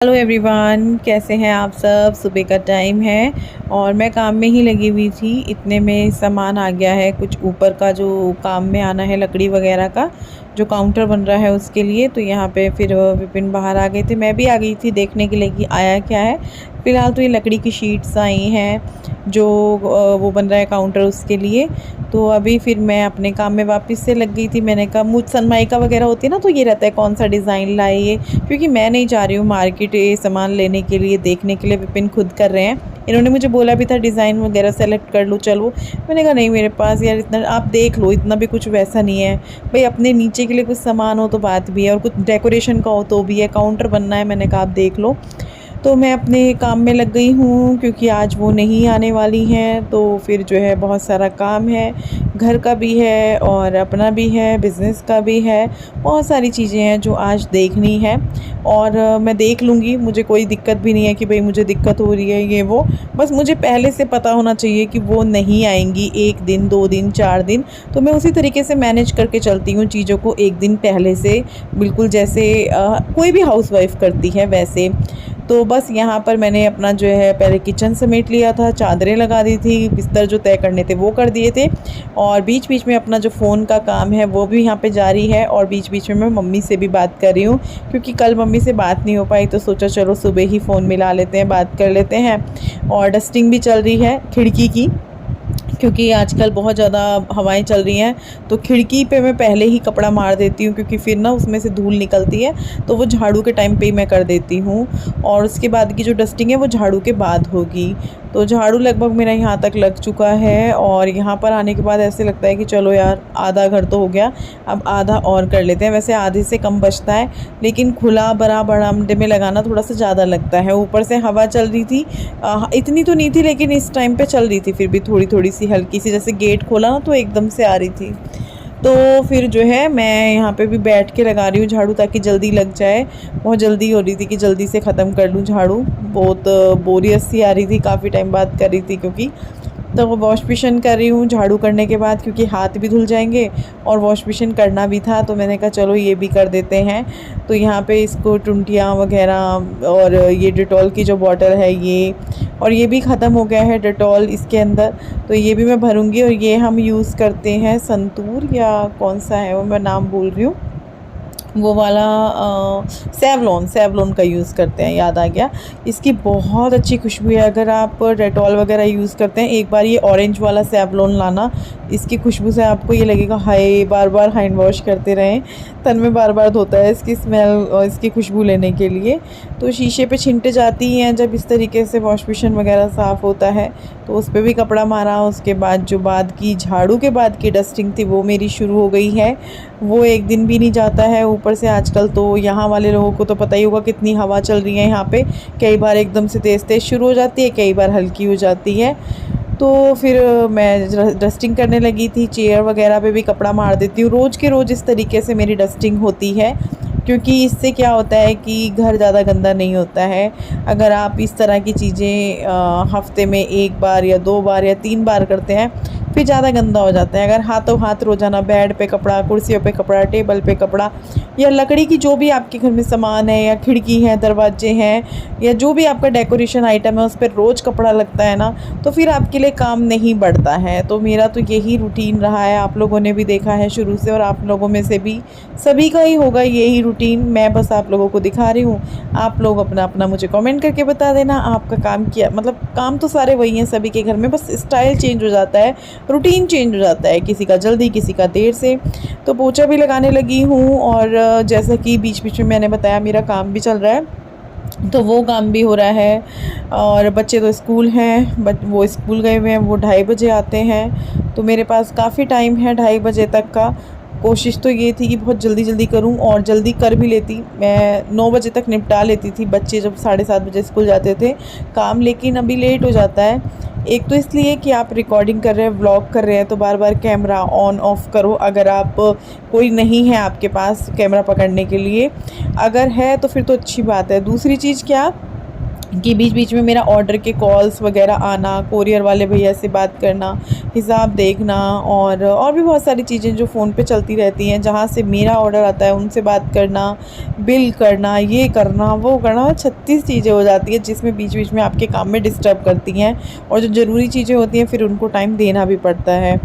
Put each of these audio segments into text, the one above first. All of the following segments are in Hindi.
हेलो एवरीवन, कैसे हैं आप सब। सुबह का टाइम है और मैं काम में ही लगी हुई थी। इतने में सामान आ गया है, कुछ ऊपर का जो काम में आना है, लकड़ी वगैरह का जो काउंटर बन रहा है उसके लिए। तो यहाँ पे फिर विपिन बाहर आ गए थे, मैं भी आ गई थी देखने के लिए कि आया क्या है। फ़िलहाल तो ये लकड़ी की शीट्स आई हैं जो वो बन रहा है काउंटर उसके लिए। तो अभी फिर मैं अपने काम में वापस से लग गई थी। मैंने कहा मुझ सनमाइका वगैरह होती है ना, तो ये रहता है कौन सा डिज़ाइन लाए ये, क्योंकि मैं नहीं जा रही हूँ मार्केट ये सामान लेने के लिए, देखने के लिए विपिन खुद कर रहे हैं। इन्होंने मुझे बोला भी था डिज़ाइन वगैरह सेलेक्ट कर लो चलो। मैंने कहा नहीं मेरे पास यार इतना, आप देख लो, इतना भी कुछ वैसा नहीं है भाई। अपने नीचे के लिए कुछ सामान हो तो बात भी है, और कुछ डेकोरेशन का हो तो भी है, काउंटर बनना है। मैंने कहा आप देख लो। तो मैं अपने काम में लग गई हूँ क्योंकि आज वो नहीं आने वाली हैं। तो फिर जो है बहुत सारा काम है, घर का भी है और अपना भी है, बिज़नेस का भी है। बहुत सारी चीज़ें हैं जो आज देखनी है और मैं देख लूँगी। मुझे कोई दिक्कत भी नहीं है कि भाई मुझे दिक्कत हो रही है ये वो। बस मुझे पहले से पता होना चाहिए कि वो नहीं आएंगी 1 दिन 2 दिन 4 दिन। तो मैं उसी तरीके से मैनेज करके चलती हूँ चीज़ों को, 1 दिन पहले से, बिल्कुल जैसे कोई भी हाउसवाइफ़ करती है वैसे। तो बस यहाँ पर मैंने अपना जो है पहले किचन समेट लिया था, चादरें लगा दी थी, बिस्तर जो तय करने थे वो कर दिए थे, और बीच बीच में अपना जो फ़ोन का काम है वो भी यहाँ पे जारी है। और बीच बीच में मैं मम्मी से भी बात कर रही हूँ क्योंकि कल मम्मी से बात नहीं हो पाई, तो सोचा चलो सुबह ही फ़ोन मिला लेते हैं, बात कर लेते हैं। और डस्टिंग भी चल रही है खिड़की की, क्योंकि आजकल बहुत ज़्यादा हवाएं चल रही हैं। तो खिड़की पे मैं पहले ही कपड़ा मार देती हूँ क्योंकि फिर ना उसमें से धूल निकलती है, तो वो झाड़ू के टाइम पे ही मैं कर देती हूँ। और उसके बाद की जो डस्टिंग है वो झाड़ू के बाद होगी। तो झाड़ू लगभग मेरा यहाँ तक लग चुका है, और यहाँ पर आने के बाद ऐसे लगता है कि चलो यार आधा घर तो हो गया, अब आधा और कर लेते हैं। वैसे आधे से कम बचता है, लेकिन खुला बड़ा बरामदे में लगाना थोड़ा सा ज़्यादा लगता है। ऊपर से हवा चल रही थी, इतनी तो नहीं थी लेकिन इस टाइम पे चल रही थी, फिर भी थोड़ी थोड़ी सी हल्की सी, जैसे गेट खोला ना तो एकदम से आ रही थी। तो फिर जो है मैं यहाँ पे भी बैठ के लगा रही हूँ झाड़ू ताकि जल्दी लग जाए। बहुत जल्दी हो रही थी कि जल्दी से ख़त्म कर लूँ झाड़ू। बहुत बोरियत सी आ रही थी, काफ़ी टाइम बाद कर रही थी क्योंकि। तो वो वॉश बेसिन कर रही हूँ झाड़ू करने के बाद, क्योंकि हाथ भी धुल जाएंगे और वॉश बेसिन करना भी था, तो मैंने कहा चलो ये भी कर देते हैं। तो यहाँ पे इसको टुंटियाँ वगैरह और ये डिटॉल की जो बॉटल है ये, और ये भी ख़त्म हो गया है डिटॉल इसके अंदर, तो ये भी मैं भरूँगी। और ये हम यूज़ करते हैं संतूर या कौन सा है वो, मैं नाम भूल रही हूँ, वो वाला सेवलॉन, सेवलॉन का यूज़ करते हैं, याद आ गया। इसकी बहुत अच्छी खुशबू है। अगर आप डेटॉल वगैरह यूज़ करते हैं, एक बार ये ऑरेंज वाला सेवलॉन लाना, इसकी खुशबू से आपको ये लगेगा हाय बार बार हैंड वॉश करते रहें, तन में बार बार धोता है इसकी स्मेल और इसकी खुशबू लेने के लिए। तो शीशे पे छिंटे जाती हैं जब इस तरीके से वॉश बेसिन वगैरह साफ़ होता है, तो उस पर भी कपड़ा मारा। उसके बाद जो बाद की झाड़ू के बाद की डस्टिंग थी वो मेरी शुरू हो गई है। वो 1 दिन भी नहीं जाता है। ऊपर से आजकल तो यहाँ वाले लोगों को तो पता ही होगा कितनी हवा चल रही है यहाँ पे, कई बार एकदम से तेज़ तेज़ शुरू हो जाती है, कई बार हल्की हो जाती है। तो फिर मैं डस्टिंग करने लगी थी, चेयर वगैरह पे भी कपड़ा मार देती हूँ। रोज़ के रोज़ इस तरीके से मेरी डस्टिंग होती है, क्योंकि इससे क्या होता है कि घर ज़्यादा गंदा नहीं होता है। अगर आप इस तरह की चीज़ें हफ्ते में 1 बार या 2 बार या 3 बार करते हैं, फिर ज़्यादा गंदा हो जाता है। अगर हाथों हाथ रोज़ाना बेड पे कपड़ा, कुर्सियों पे कपड़ा, टेबल पे कपड़ा, या लकड़ी की जो भी आपके घर में सामान है, या खिड़की है, दरवाजे हैं, या जो भी आपका डेकोरेशन आइटम है, उस पर रोज़ कपड़ा लगता है ना, तो फिर आपके लिए काम नहीं बढ़ता है। तो मेरा तो यही रूटीन रहा है, आप लोगों ने भी देखा है शुरू से, और आप लोगों में से भी सभी का ही होगा यही रूटीन। मैं बस आप लोगों को दिखा रही हूँ। आप लोग अपना अपना मुझे कमेंट करके बता देना आपका काम क्या, मतलब काम तो सारे वही हैं सभी के घर में, बस स्टाइल चेंज हो जाता है, रूटीन चेंज हो जाता है, किसी का जल्दी किसी का देर से। तो पोछा भी लगाने लगी हूँ, और जैसा कि बीच बीच में मैंने बताया मेरा काम भी चल रहा है, तो वो काम भी हो रहा है। और बच्चे तो स्कूल हैं, बट वो स्कूल गए हुए हैं, वो 2:30 बजे आते हैं, तो मेरे पास काफ़ी टाइम है 2:30 बजे तक का। कोशिश तो ये थी कि बहुत जल्दी जल्दी करूं, और जल्दी कर भी लेती। मैं 9 बजे तक निपटा लेती थी, बच्चे जब 7:30 बजे स्कूल जाते थे काम, लेकिन अभी लेट हो जाता है। एक तो इसलिए कि आप रिकॉर्डिंग कर रहे हैं, व्लॉग कर रहे हैं, तो बार बार कैमरा ऑन ऑफ करो। अगर आप कोई नहीं है आपके पास कैमरा पकड़ने के लिए, अगर है तो फिर तो अच्छी बात है। दूसरी चीज़ क्या, कि बीच बीच में मेरा ऑर्डर के कॉल्स वगैरह आना, कोरियर वाले भैया से बात करना, हिसाब देखना और भी बहुत सारी चीज़ें जो फ़ोन पे चलती रहती हैं। जहाँ से मेरा ऑर्डर आता है उनसे बात करना, बिल करना, ये करना वो करना, 36 चीज़ें हो जाती है जिसमें बीच बीच में आपके काम में डिस्टर्ब करती हैं। और जो ज़रूरी चीज़ें होती हैं फिर उनको टाइम देना भी पड़ता है।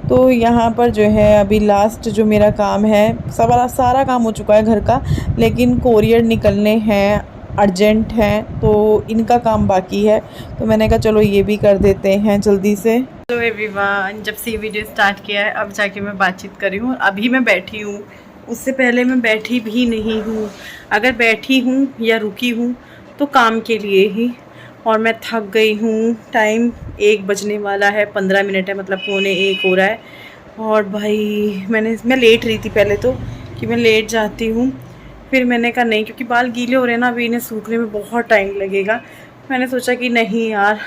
तो यहाँ पर जो है अभी लास्ट जो मेरा काम है, सारा काम हो चुका है घर का, लेकिन कोरियर निकलने हैं, अर्जेंट हैं, तो इनका काम बाकी है। तो मैंने कहा चलो ये भी कर देते हैं जल्दी से। तो एवरीवन, जब से वीडियो स्टार्ट किया है अब जाके मैं बातचीत कर रही हूँ। अभी मैं बैठी हूँ, उससे पहले मैं बैठी भी नहीं हूँ। अगर बैठी हूँ या रुकी हूँ तो काम के लिए ही, और मैं थक गई हूँ। टाइम 1 बजने वाला है, 15 मिनट है, मतलब 12:45 हो रहा है। और भाई मैं लेट रही थी पहले तो, कि मैं लेट जाती हूँ, फिर मैंने कहा नहीं, क्योंकि बाल गीले हो रहे हैं ना, अभी इन्हें सूखने में बहुत टाइम लगेगा। मैंने सोचा कि नहीं यार,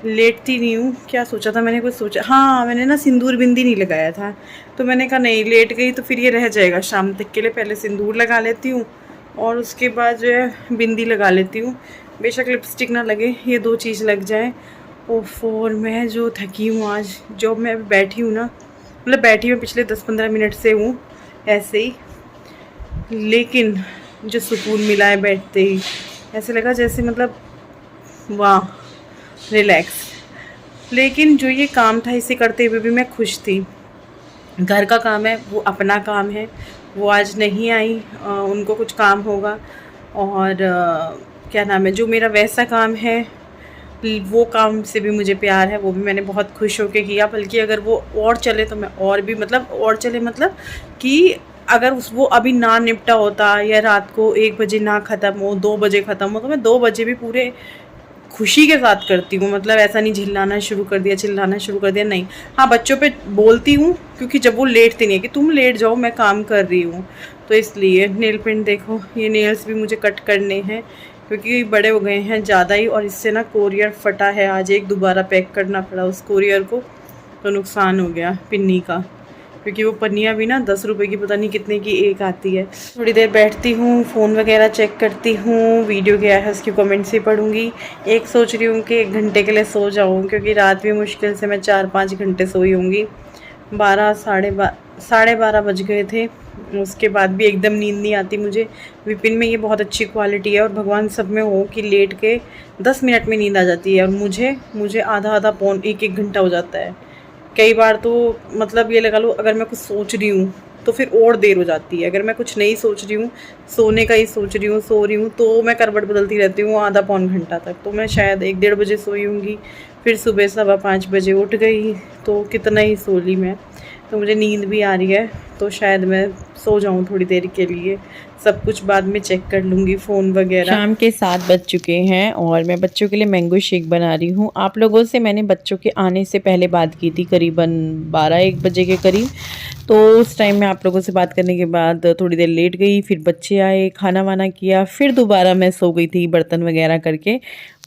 लेटती नहीं हूँ। क्या सोचा था मैंने, कुछ सोचा, हाँ मैंने ना सिंदूर बिंदी नहीं लगाया था, तो मैंने कहा नहीं, लेट गई तो फिर ये रह जाएगा शाम तक के लिए। पहले सिंदूर लगा लेती हूँ और उसके बाद जो है बिंदी लगा लेती हूँ। बेशक लिपस्टिक ना लगे, ये 2 चीज़ लग जाए। और मैं जो थकी हूँ आज, जो मैं बैठी हूँ ना, मतलब बैठी मैं पिछले 10-15 मिनट से हूँ ऐसे ही, लेकिन जो सुकून मिला है बैठते ही, ऐसे लगा जैसे मतलब वाह, रिलैक्स। लेकिन जो ये काम था इसे करते हुए भी मैं खुश थी। घर का काम है, वो अपना काम है, वो आज नहीं आई, उनको कुछ काम होगा। और क्या नाम है, जो मेरा वैसा काम है, वो काम से भी मुझे प्यार है, वो भी मैंने बहुत खुश होकर किया। बल्कि अगर वो और चले तो मैं और भी, मतलब और चले, मतलब कि अगर वो अभी ना निपटा होता, या रात को 1 बजे ना ख़त्म हो, 2 बजे ख़त्म हो, तो मैं 2 बजे भी पूरे खुशी के साथ करती हूँ। मतलब ऐसा नहीं झिल्लाना शुरू कर दिया, चिल्लाना शुरू कर दिया, नहीं। हाँ, बच्चों पे बोलती हूँ, क्योंकि जब वो लेटते नहीं है कि तुम लेट जाओ, मैं काम कर रही हूँ, तो इसलिए। नेल पेंट देखो, ये नेल्स भी मुझे कट करने हैं, क्योंकि बड़े हो गए हैं ज़्यादा ही। और इससे ना कोरियर फटा है, आज एक दोबारा पैक करना पड़ा उस कोरियर को, तो नुकसान हो गया पिन्नी का, क्योंकि वो पन्नियाँ भी ना 10 रुपए की, पता नहीं कितने की एक आती है। थोड़ी देर बैठती हूँ, फ़ोन वगैरह चेक करती हूँ, वीडियो क्या है उसकी कमेंट्स ही पढ़ूँगी। एक सोच रही हूँ कि 1 घंटे के लिए सो जाऊँ, क्योंकि रात भी मुश्किल से मैं 4-5 घंटे सोई होंगी। 12 बज गए थे, उसके बाद भी एकदम नींद नहीं आती मुझे। विपिन में ये बहुत अच्छी क्वालिटी है, और भगवान सब में हो कि लेट के 10 मिनट में नींद आ जाती है, और मुझे आधा पौन 1 घंटा हो जाता है कई बार। तो मतलब ये लगा लो, अगर मैं कुछ सोच रही हूँ तो फिर और देर हो जाती है। अगर मैं कुछ नहीं सोच रही हूँ, सोने का ही सोच रही हूँ, सो रही हूँ, तो मैं करवट बदलती रहती हूँ आधा पौन घंटा तक। तो मैं शायद 1-1:30 बजे सोई होंगी, फिर सुबह 5:15 बजे उठ गई, तो कितना ही सो ली मैं। तो मुझे नींद भी आ रही है, तो शायद मैं सो जाऊँ थोड़ी देर के लिए। सब कुछ बाद में चेक कर लूँगी, फ़ोन वगैरह। शाम के 7 बज चुके हैं और मैं बच्चों के लिए मैंगो शेक बना रही हूँ। आप लोगों से मैंने बच्चों के आने से पहले बात की थी, करीबन 12-1 बजे के करीब। तो उस टाइम में आप लोगों से बात करने के बाद थोड़ी देर लेट गई, फिर बच्चे आए, खाना वाना किया, फिर दोबारा मैं सो गई थी बर्तन वगैरह करके।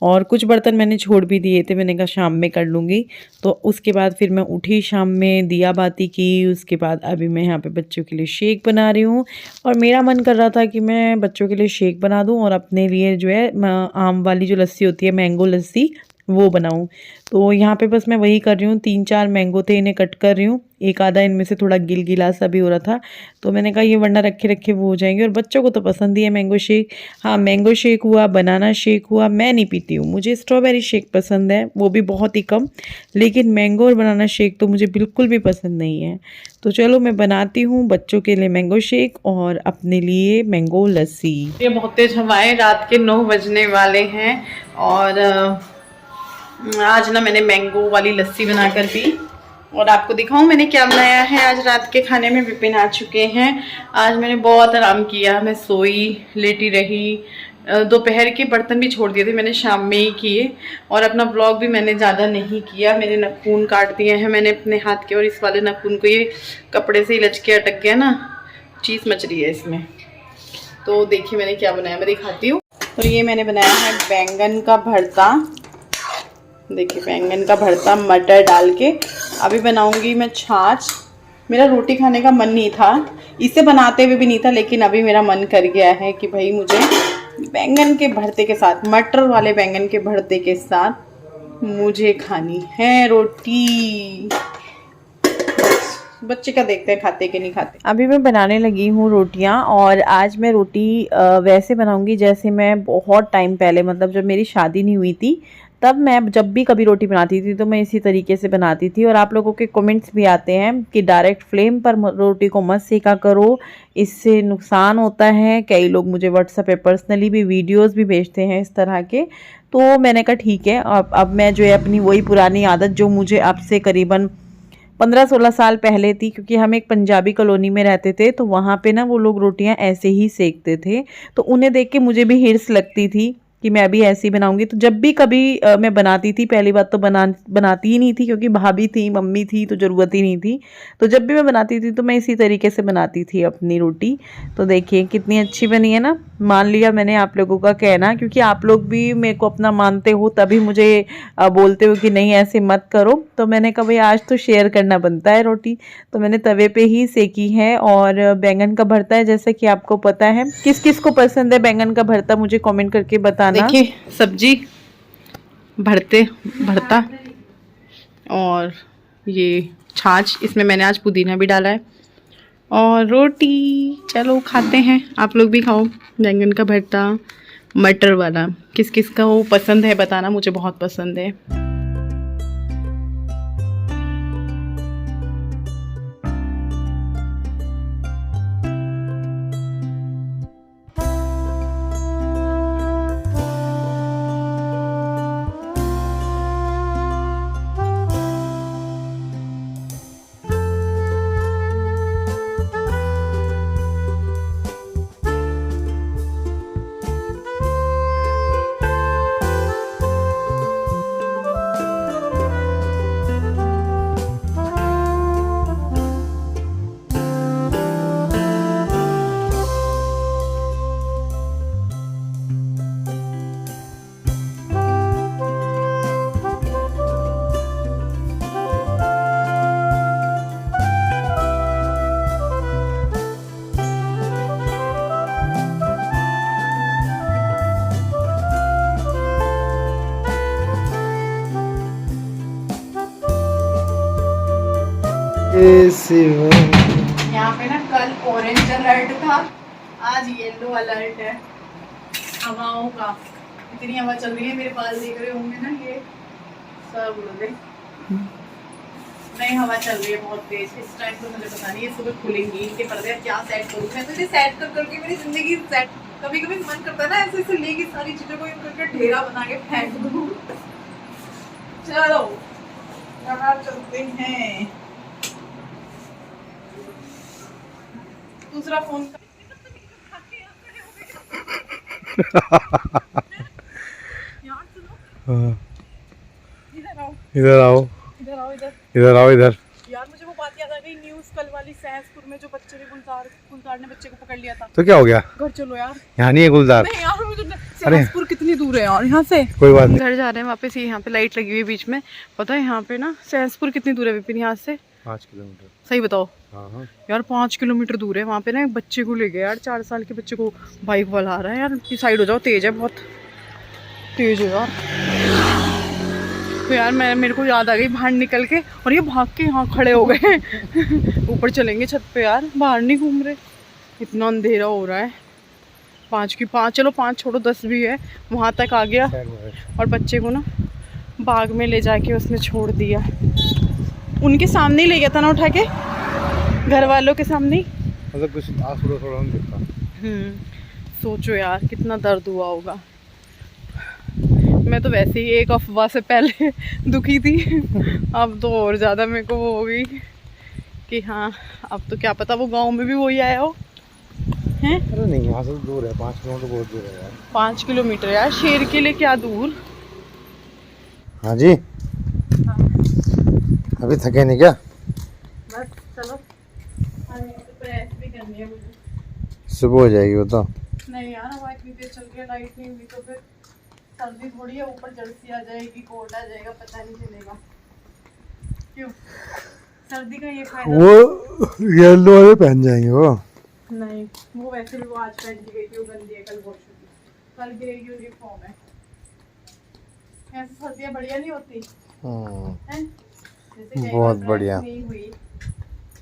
और कुछ बर्तन मैंने छोड़ भी दिए थे, मैंने कहा शाम में कर लूँगी। तो उसके बाद फिर मैं उठी, शाम में दिया बाती की। उसके बाद अभी मैं यहाँ पे बच्चों के लिए शेक बना रही हूँ, और मेरा मन कर रहा था कि मैं बच्चों के लिए शेक बना दूँ और अपने लिए जो है आम वाली जो लस्सी होती है, मैंगो लस्सी, वो बनाऊँ। तो यहाँ पे बस मैं वही कर रही हूँ। 3-4 मैंगो थे, इन्हें कट कर रही हूँ। एक आधा इनमें से थोड़ा गिलगिला सा भी हो रहा था, तो मैंने कहा ये वरना रखे रखे वो हो जाएंगे। और बच्चों को तो पसंद ही है मैंगो शेक। हाँ, मैंगो शेक हुआ, बनाना शेक हुआ। मैं नहीं पीती हूँ, मुझे स्ट्रॉबेरी शेक पसंद है, वो भी बहुत ही कम। लेकिन मैंगो और बनाना शेक तो मुझे बिल्कुल भी पसंद नहीं है। तो चलो मैं बनाती हूँ बच्चों के लिए मैंगो शेक और अपने लिए मैंगो लस्सी। ये बहुत तेज हवाएं, रात के 9 बजने वाले हैं, और आज ना मैंने मैंगो वाली लस्सी बनाकर पी। और आपको दिखाऊं मैंने क्या बनाया है आज रात के खाने में। विपिन आ चुके हैं। आज मैंने बहुत आराम किया, मैं सोई, लेटी रही। दोपहर के बर्तन भी छोड़ दिए थे मैंने, शाम में ही किए। और अपना व्लॉग भी मैंने ज़्यादा नहीं किया। मेरे नाखून काट दिए हैं मैंने अपने हाथ के, और इस वाले नाखून को ये कपड़े से ही लचके अटक गया ना, चीज़ मच रही है इसमें। तो देखिए मैंने क्या बनाया, मैं दिखाती हूँ। तो ये मैंने बनाया है बैंगन का भरता। देखिए बैंगन का भरता मटर डाल के। अभी बनाऊंगी मैं छाछ। मेरा रोटी खाने का मन नहीं था, इसे बनाते हुए भी नहीं था, लेकिन अभी मेरा मन कर गया है कि भाई मुझे बैंगन के भरते के साथ, मटर वाले बैंगन के भरते के साथ मुझे खानी है रोटी। बच्चे का देखते हैं खाते कि नहीं खाते। अभी मैं बनाने लगी हूँ रोटियाँ, और आज मैं रोटी वैसे बनाऊंगी जैसे मैं बहुत टाइम पहले, मतलब जब मेरी शादी नहीं हुई थी तब मैं जब भी कभी रोटी बनाती थी तो मैं इसी तरीके से बनाती थी। और आप लोगों के कमेंट्स भी आते हैं कि डायरेक्ट फ्लेम पर रोटी को मत सेका करो, इससे नुकसान होता है। कई लोग मुझे व्हाट्सएप पे पर्सनली भी वीडियोस भी भेजते हैं इस तरह के। तो मैंने कहा ठीक है, अब मैं जो है अपनी वही पुरानी आदत जो मुझे अब से करीबन 15-16 साल पहले थी, क्योंकि हम एक पंजाबी कॉलोनी में रहते थे तो वहाँ पे ना वो लोग रोटियां ऐसे ही सेकते थे, तो उन्हें देख के मुझे भी हिर्स लगती थी कि मैं अभी ऐसे ही बनाऊंगी। तो जब भी कभी मैं बनाती थी, पहली बात तो बनाती ही नहीं थी क्योंकि भाभी थी, मम्मी थी, तो ज़रूरत ही नहीं थी। तो जब भी मैं बनाती थी तो मैं इसी तरीके से बनाती थी अपनी रोटी। तो देखिए कितनी अच्छी बनी है ना। मान लिया मैंने आप लोगों का कहना, क्योंकि आप लोग भी मेरे को अपना मानते हो तभी मुझे बोलते हो कि नहीं ऐसे मत करो। तो मैंने कहा भाई आज तो शेयर करना बनता है रोटी, तो मैंने तवे पे ही सेकी है। और बैंगन का भरता है, जैसे कि आपको पता है। किस किस को पसंद है बैंगन का भरता मुझे कमेंट करके बताना। देखिए सब्जी, भरता और ये छाछ, इसमें मैंने आज पुदीना भी डाला है, और रोटी। चलो खाते हैं, आप लोग भी खाओ बैंगन का भरता मटर वाला। किस किस का वो पसंद है बताना, मुझे बहुत पसंद है। यहाँ पे ना कल ऑरेंज अलर्ट था, आज येलो अलर्ट है हवाओं का। इतनी हवा चल रही है, मेरे बाल देख रहे होंगे ना, ये सब उड़ गए। नहीं हवा चल रही है बहुत तेज। इस टाइम तो मुझे पता नहीं, ये सुबह खुलेंगी इनके पर्दे। क्या सेट करूँ मैं, तो ये सेट कर करके मेरी जिंदगी सेट। कभी कभी मन करता है ना ऐसे ऐसे लेके सारी चीजों को करके ढेरा बना के फेंक दूँ। चलो बाहर चलते हैं। दूसरा फोन इधर आओ इधर। यार मुझे वो बात याद आ गई, न्यूज़ कल वाली सहसपुर में जो बच्चे ने गुलजार ने बच्चे को पकड़ लिया था। तो क्या हो गया? घर चलो यार। यहाँ नहीं है गुलजार। नहीं यार मुझे सहसपुर कितनी दूर है यार यहाँ से। कोई बात नहीं, घर जा रहे हैं वापस। यहाँ पे लाइट लगी हुई है बीच में, पता है यहाँ पे ना सहसपुर कितनी दूर है विपिन यहाँ से? 5 किलोमीटर। सही बताओ। हाँ। यार 5 किलोमीटर दूर है। वहाँ पे ना एक बच्चे को ले गया यार, 4 साल के बच्चे को बाइक वाला आ रहा है यार। साइड हो जाओ, तेज है, बहुत तेज है यार। तो यार मेरे को याद आ गई बाहर निकल के, और ये भाग के यहाँ खड़े हो गए। ऊपर चलेंगे छत पे यार, बाहर नहीं घूम रहे, इतना अंधेरा हो रहा है। 5 चलो 5 छोड़ो 10 भी है। वहाँ तक आ गया और बच्चे को ना बाग में ले जाके उसने छोड़ दिया। उनके सामने ही ले गया था ना उठा के, घर वालों के सामने ही। मतलब कुछ थोड़ा दिखता। सोचो यार कितना दर्द हुआ होगा। मैं तो वैसे ही एक अफवाह से पहले दुखी थी, अब तो और ज़्यादा मेरे को वो हो गई कि हाँ अब तो क्या पता वो गांव में भी वही आया हो। हैं? अरे नहीं, यहाँ से दूर है, 5 किलोमीटर बहुत दूर है यार। 5 किलोमीटर यार, शेर के लिए क्या दूर। हाँ जी। हाँ। अभी थके नहीं क्या? बस चलो, तो प्रेस भी करनी है मुझे। सुबह हो जाएगी वो तो। नहीं यार हवा इतनी तेज चल रही है, लाइट नहीं हुई तो फिर सर्दी थोड़ी है, ऊपर जर्सी आ जाएगी, कोट आ जाएगा, पता नहीं चलेगा। क्यों सर्दी का ये फायदा। वो येलो वाले पहन जाएंगे वो। नहीं वो वैसे भी वो आज पहन के गई थी, वो गंदी है, कल वॉश होगी। कल ग्रे यूनिफॉर्म है। ऐसे सर्दियाँ बढ़िया नहीं होती हैं? जैसे कई बहुत बार बढ़िया। प्रेस नहीं हुई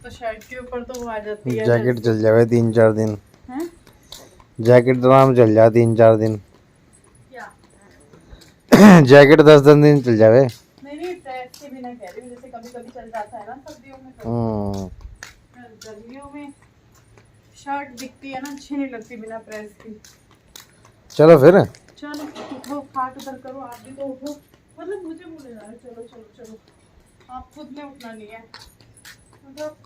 तो शर्ट के ऊपर तो वो आ जाती है। जैकेट चल जावे 3-4 दिन। हैं? जैकेट तो आराम चल जाए 3-4 दिन। क्या? जैकेट 10-10 दिन चल जावे। नहीं प्रेस के बिना कह रही हूँ, जैसे कभी कभी चल जाता है ना सर्दियों में तो। गर्मियों में शर्ट दिखती है ना, अच्छी नहीं लगती बिना प्रेस की। चलो फिर। चलो उठो, हाथ उधर करो, आप भी तो उठो। मतलब मुझे बोले जा रहे चलो चलो चलो, आप खुद ने उठना नहीं है मतलब।